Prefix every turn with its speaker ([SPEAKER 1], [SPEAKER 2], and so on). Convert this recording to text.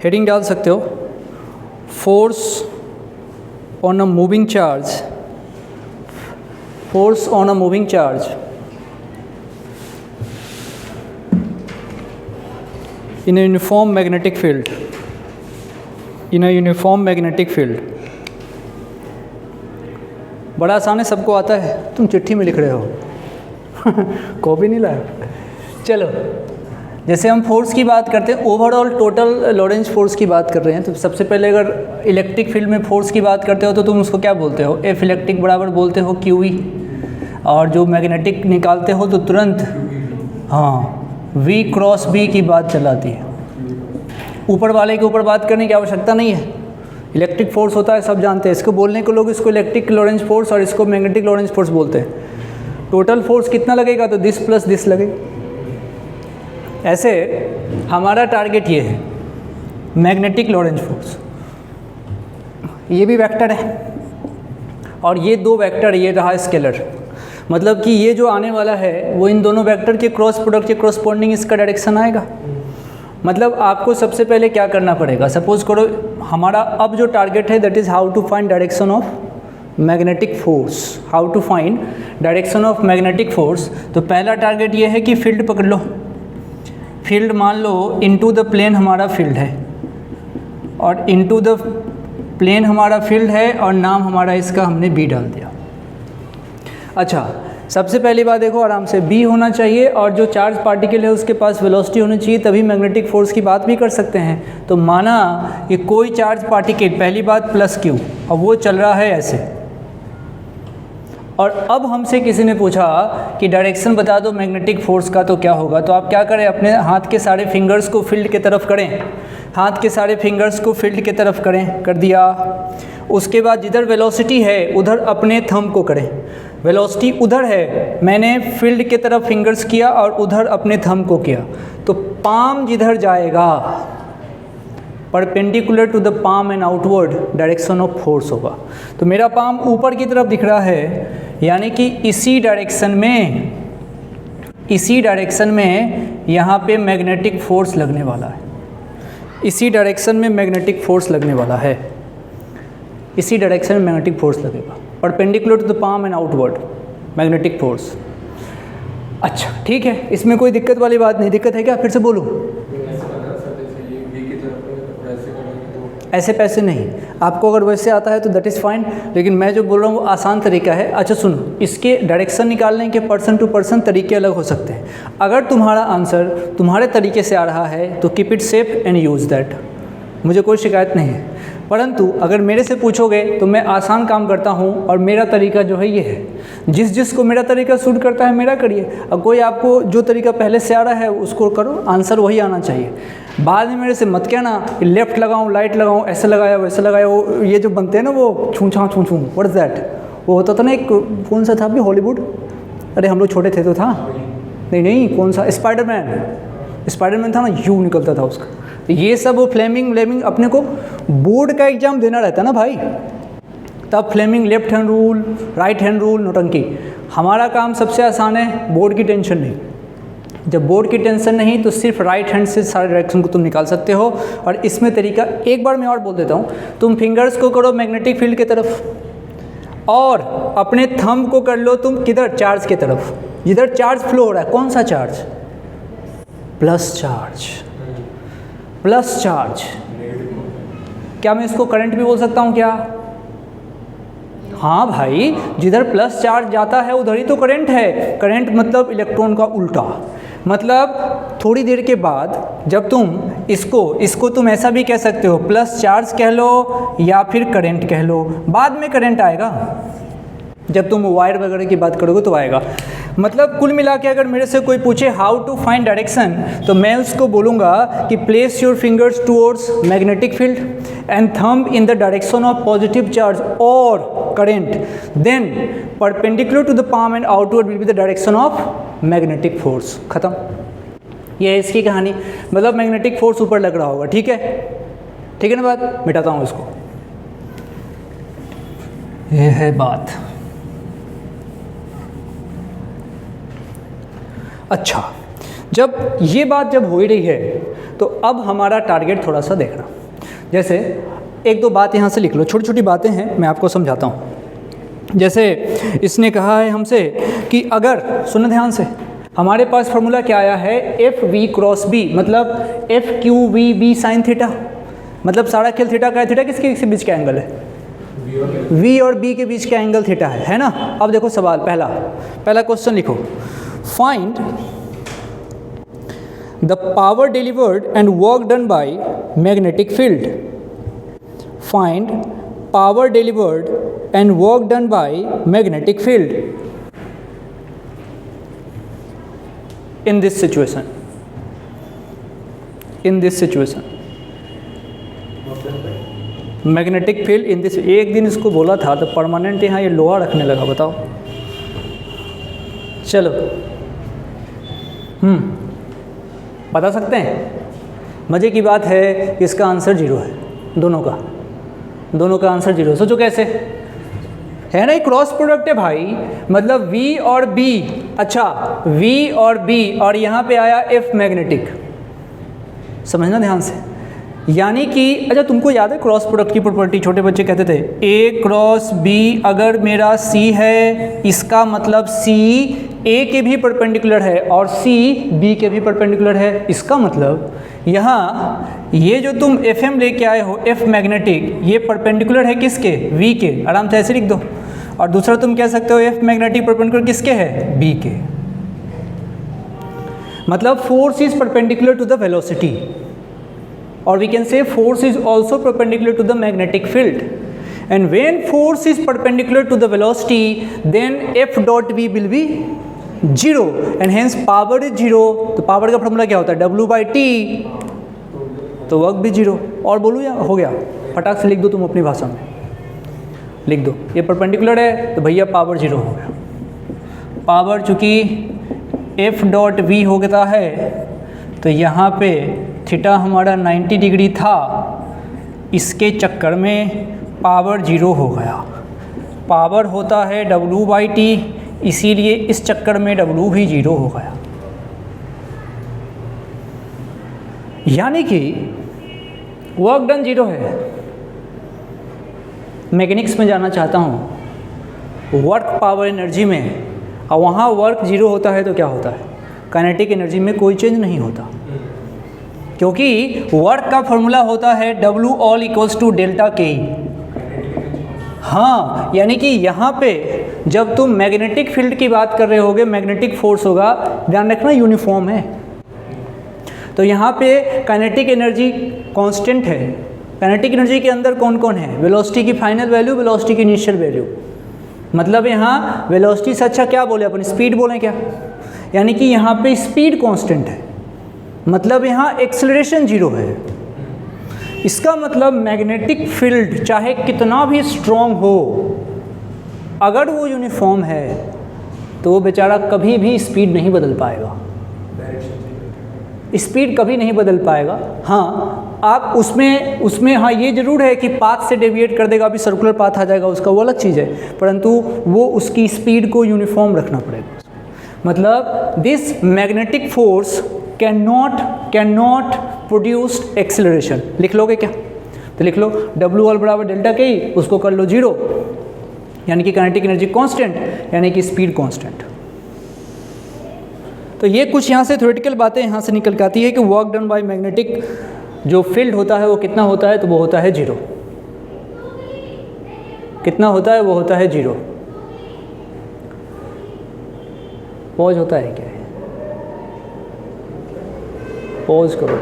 [SPEAKER 1] Heading डाल सकते हो, force on a moving charge, force on a moving charge in a uniform magnetic field, in a uniform magnetic field। बड़ा आसान है, सबको आता है, तुम चिट्ठी में लिख रहे हो कॉपी नहीं लाया। चलो, जैसे हम फोर्स की बात करते हैं, ओवरऑल टोटल लॉरेंज फोर्स की बात कर रहे हैं, तो सबसे पहले अगर इलेक्ट्रिक फील्ड में फोर्स की बात करते हो तो तुम उसको क्या बोलते हो, एफ इलेक्ट्रिक बराबर बोलते हो QE, और जो मैग्नेटिक निकालते हो तो तुरंत हाँ V क्रॉस B की बात चलाती है। ऊपर वाले के ऊपर बात करने की आवश्यकता नहीं है, इलेक्ट्रिक फोर्स होता है, सब जानते हैं। इसको बोलने को लोग इसको इलेक्ट्रिक लॉरेंज फोर्स और इसको मैग्नेटिक लॉरेंज फोर्स बोलते हैं। टोटल फोर्स कितना लगेगा, तो दिस प्लस दिस लगेगा। ऐसे हमारा टारगेट ये है, मैग्नेटिक लॉरेंज फोर्स, ये भी वेक्टर है और ये दो वेक्टर, ये रहा स्केलर, मतलब कि ये जो आने वाला है वो इन दोनों वेक्टर के क्रॉस प्रोडक्ट के कॉरस्पॉन्डिंग इसका डायरेक्शन आएगा। मतलब आपको सबसे पहले क्या करना पड़ेगा, सपोज करो हमारा अब जो टारगेट है that is how to find direction of magnetic force, how to find direction of magnetic force. तो पहला टारगेट ये है कि फील्ड पकड़ लो, फील्ड मान लो इनटू द प्लेन हमारा फील्ड है, और इनटू द प्लेन हमारा फील्ड है और नाम हमारा इसका हमने B डाल दिया। अच्छा, सबसे पहली बात देखो आराम से, B होना चाहिए और जो चार्ज पार्टिकल है उसके पास वेलोसिटी होनी चाहिए, तभी मैग्नेटिक फोर्स की बात भी कर सकते हैं। तो माना कि कोई चार्ज पार्टिकल, पहली बात प्लस Q, और वो चल रहा है ऐसे, और अब हमसे किसी ने पूछा कि डायरेक्शन बता दो मैग्नेटिक फोर्स का, तो क्या होगा। तो आप क्या करें, अपने हाथ के सारे फिंगर्स को फील्ड की तरफ करें, हाथ के सारे फिंगर्स को फील्ड की तरफ करें, कर दिया। उसके बाद जिधर वेलोसिटी है उधर अपने थंब को करें, वेलोसिटी उधर है, मैंने फील्ड की तरफ फिंगर्स किया और उधर अपने थंब को किया, तो पाम जिधर जाएगा perpendicular to the palm and outward direction of force होगा। तो मेरा पाम ऊपर की तरफ दिख रहा है, यानी कि इसी डायरेक्शन में यहाँ पे मैग्नेटिक फोर्स लगने वाला है, इसी डायरेक्शन में मैग्नेटिक फोर्स लगने वाला है, इसी डायरेक्शन में मैग्नेटिक फोर्स लगेगा, perpendicular to the palm and outward magnetic force. अच्छा ठीक है, इसमें कोई दिक्कत वाली बात नहीं। दिक्कत है क्या, फिर से बोलूँ? ऐसे पैसे नहीं, आपको अगर वैसे आता है तो दैट इज़ फाइन, लेकिन मैं जो बोल रहा हूँ वो आसान तरीका है। अच्छा सुनो, इसके डायरेक्शन निकालने के पर्सन टू पर्सन तरीके अलग हो सकते हैं। अगर तुम्हारा आंसर तुम्हारे तरीके से आ रहा है तो keep it safe and use that, मुझे कोई शिकायत नहीं है। परंतु अगर मेरे से पूछोगे तो मैं आसान काम करता हूँ और मेरा तरीका जो है ये है, जिसको मेरा तरीका सूट करता है मेरा करिए, और कोई आपको जो तरीका पहले से आ रहा है उसको करो, आंसर वही आना चाहिए। बाद में मेरे से मत कहना लेफ्ट लगाऊँ राइट लगाऊँ, ऐसे लगाया वैसे लगाया, वो ये जो बनते हैं ना वो छूछा छूछू, व्हाट इज़ दैट, वो होता था ना एक, कौन सा था अभी हॉलीवुड, अरे हम लोग छोटे थे तो था, नहीं कौन सा, स्पाइडरमैन था ना, यू निकलता था उसका। तो ये सब वो फ्लेमिंग अपने को बोर्ड का एग्जाम देना रहता है ना भाई, तब Fleming left hand rule right hand rule नौटंकी। हमारा काम सबसे आसान है, बोर्ड की टेंशन नहीं। जब बोर्ड की टेंशन नहीं तो सिर्फ राइट हैंड से सारे डायरेक्शन को तुम निकाल सकते हो। और इसमें तरीका एक बार मैं और बोल देता हूँ, तुम फिंगर्स को करो मैग्नेटिक फील्ड की तरफ और अपने थंब को कर लो तुम किधर, चार्ज की तरफ, जिधर चार्ज फ्लो हो रहा है। कौन सा चार्ज? Plus charge. क्या मैं इसको करंट भी बोल सकता हूँ क्या? हाँ भाई, जिधर प्लस चार्ज जाता है उधर ही तो करंट है। करंट मतलब इलेक्ट्रॉन का उल्टा, मतलब थोड़ी देर के बाद जब तुम इसको तुम ऐसा भी कह सकते हो, प्लस चार्ज कह लो या फिर करंट कह लो। बाद में करंट आएगा, जब तुम वायर वगैरह की बात करोगे तो आएगा। मतलब कुल मिला के अगर मेरे से कोई पूछे हाउ टू फाइंड डायरेक्शन, तो मैं उसको बोलूँगा कि place your fingers towards magnetic field and thumb in the direction of positive charge और current, then perpendicular to the palm and outward will be the direction of magnetic force. खत्म, ये है इसकी कहानी। मतलब मैग्नेटिक फोर्स ऊपर लग रहा होगा, ठीक है ना बात? मिटाता हूँ इसको, ये है बात। अच्छा, जब ये बात जब हो ही रही है तो अब हमारा टारगेट थोड़ा सा देखना, जैसे एक दो बात यहाँ से लिख लो, छोटी छोटी बातें हैं, मैं आपको समझाता हूँ। जैसे इसने कहा है हमसे कि अगर, सुनो ध्यान से, हमारे पास फॉर्मूला क्या आया है, एफ वी क्रॉस बी, मतलब F Q V B sine theta, मतलब सारा खेल थीटा का है। थीटा किसके बीच का एंगल है? वी और बी के बीच का एंगल थीटा है ना। अब देखो सवाल, पहला क्वेश्चन लिखो, find the power delivered and work done by magnetic field. Find power delivered and work done by magnetic field in this situation. Magnetic field in this. एक दिन इसको बोला था तो परमानेंट यहाँ ये लोहा रखने लगा, बताओ। चलो बता सकते हैं? मज़े की बात है इसका आंसर 0 है, दोनों का आंसर 0। सोचो कैसे है ना, क्रॉस प्रोडक्ट है भाई, मतलब V और B, अच्छा V और B और यहाँ पे आया F मैग्नेटिक, समझना ध्यान से। यानी कि अच्छा तुमको याद है क्रॉस प्रोडक्ट की प्रॉपर्टी, छोटे बच्चे कहते थे A क्रॉस B अगर मेरा C है, इसका मतलब C A के भी परपेंडिकुलर है और C B के भी परपेंडिकुलर है। इसका मतलब यहाँ ये जो तुम FM लेके आए हो F मैग्नेटिक, ये परपेंडिकुलर है किसके? V के, आराम से ऐसे लिख दो। और दूसरा तुम कह सकते हो F मैग्नेटिक परपेंडिकुलर किसके है? B के। मतलब force is perpendicular to the velocity, or we can say force is also perpendicular to the magnetic field, and when force is perpendicular to the velocity then F dot V will be 0 and hence power is 0। तो power का formula क्या होता है? W by T, तो work भी 0। और बोलूँ या हो गया? फटाक से लिख दो तुम अपनी भाषा में, लिख दो। ये परपेंडिकुलर है तो भैया पावर 0 हो गया। पावर चूँकि F डॉट V हो गया है तो यहाँ पे थीटा हमारा 90 डिग्री था, इसके चक्कर में पावर 0 हो गया। पावर होता है W बाई T, इसीलिए इस चक्कर में W भी 0 हो गया। यानी कि वर्क डन 0 है। मैकेनिक्स में जाना चाहता हूँ, वर्क पावर एनर्जी में, और वहाँ वर्क 0 होता है तो क्या होता है? काइनेटिक एनर्जी में कोई चेंज नहीं होता, क्योंकि वर्क का फॉर्मूला होता है W all equals to delta K. हाँ, यानी कि यहाँ पे जब तुम मैग्नेटिक फील्ड की बात कर रहे होगे, मैग्नेटिक फोर्स होगा, ध्यान रखना यूनिफॉर्म है। तो यहाँ पे काइनेटिक एनर्जी कांस्टेंट है। काइनेटिक एनर्जी के अंदर कौन कौन है? वेलोसिटी की फाइनल वैल्यू, वेलोसिटी की इनिशियल वैल्यू। मतलब यहाँ वेलोसिटी से अच्छा क्या बोले अपन? स्पीड बोलें क्या? यानी कि यहाँ पे स्पीड कांस्टेंट है, मतलब यहाँ एक्सेलरेशन 0 है। इसका मतलब मैग्नेटिक फील्ड चाहे कितना भी स्ट्रॉन्ग हो, अगर वो यूनिफॉर्म है तो वो बेचारा कभी भी स्पीड नहीं बदल पाएगा, स्पीड कभी नहीं बदल पाएगा। हाँ, आप उसमें हाँ ये ज़रूर है कि पाथ से डेविएट कर देगा, अभी सर्कुलर पाथ आ जाएगा उसका, वो अलग चीज़ है, परंतु वो उसकी स्पीड को यूनिफॉर्म रखना पड़ेगा। मतलब this magnetic force can not produce acceleration. लिख लोगे क्या? तो लिख लो W ऑल बराबर डेल्टा के, उसको कर लो 0, यानी कि काइनेटिक एनर्जी कांस्टेंट, यानी कि स्पीड कांस्टेंट। तो ये कुछ यहाँ से थ्योरेटिकल बातें यहाँ से निकल के आती है कि वर्क डन बाय मैग्नेटिक जो फील्ड होता है वो कितना होता है? तो वो होता है 0। कितना होता है? वो होता है 0। पॉज होता है क्या? पॉज करो।